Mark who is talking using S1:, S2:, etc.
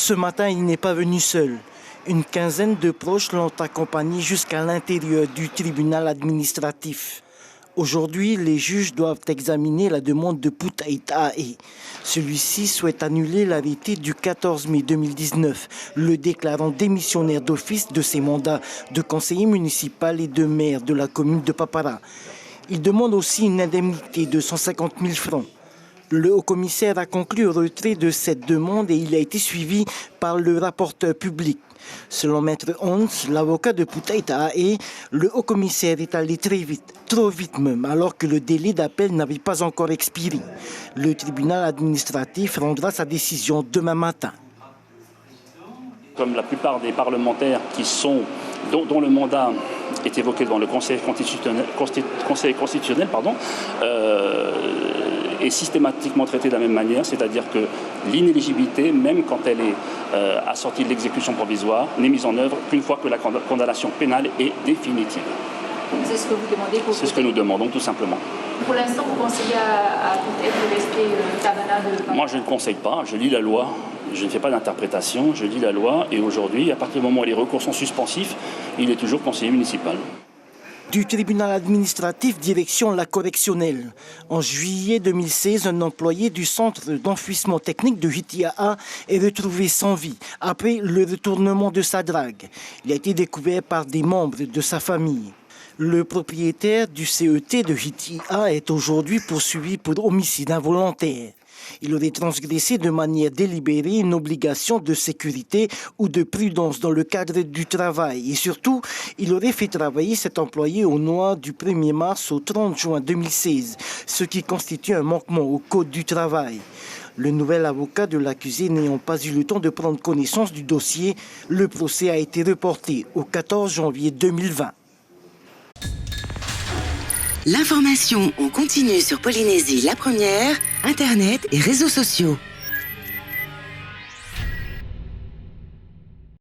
S1: Ce matin, il n'est pas venu seul. Une quinzaine de proches l'ont accompagné jusqu'à l'intérieur du tribunal administratif. Aujourd'hui, les juges doivent examiner la demande de Poutaïtae. Celui-ci souhaite annuler l'arrêté du 14 mai 2019, le déclarant démissionnaire d'office de ses mandats de conseiller municipal et de maire de la commune de Papara. Il demande aussi une indemnité de 150 000 francs. Le haut-commissaire a conclu au retrait de cette demande et il a été suivi par le rapporteur public. Selon Maître Hans, l'avocat de Poutaïtae, le haut-commissaire est allé très vite, trop vite même, alors que le délai d'appel n'avait pas encore expiré. Le tribunal administratif rendra sa décision demain matin.
S2: Comme la plupart des parlementaires dont le mandat est évoqué devant le Conseil constitutionnel, est systématiquement traité de la même manière, c'est-à-dire que l'inéligibilité, même quand elle est assortie de l'exécution provisoire, n'est mise en œuvre qu'une fois que la condamnation pénale est définitive.
S3: C'est ce que vous demandez pour...
S2: C'est ce que nous demandons, tout simplement.
S3: Pour l'instant, vous conseillez à tout être l'esprit Tabana de...
S2: Moi, je ne conseille pas, je lis la loi. Je ne fais pas d'interprétation, je lis la loi et aujourd'hui, à partir du moment où les recours sont suspensifs, il est toujours conseiller municipal.
S1: Du tribunal administratif, direction la correctionnelle. En juillet 2016, un employé du centre d'enfouissement technique de Hitia est retrouvé sans vie après le retournement de sa drague. Il a été découvert par des membres de sa famille. Le propriétaire du CET de Hitia est aujourd'hui poursuivi pour homicide involontaire. Il aurait transgressé de manière délibérée une obligation de sécurité ou de prudence dans le cadre du travail. Et surtout, il aurait fait travailler cet employé au noir du 1er mars au 30 juin 2016, ce qui constitue un manquement au Code du travail. Le nouvel avocat de l'accusé n'ayant pas eu le temps de prendre connaissance du dossier, le procès a été reporté au 14 janvier 2020.
S4: L'information en continu sur Polynésie la première, Internet et réseaux sociaux.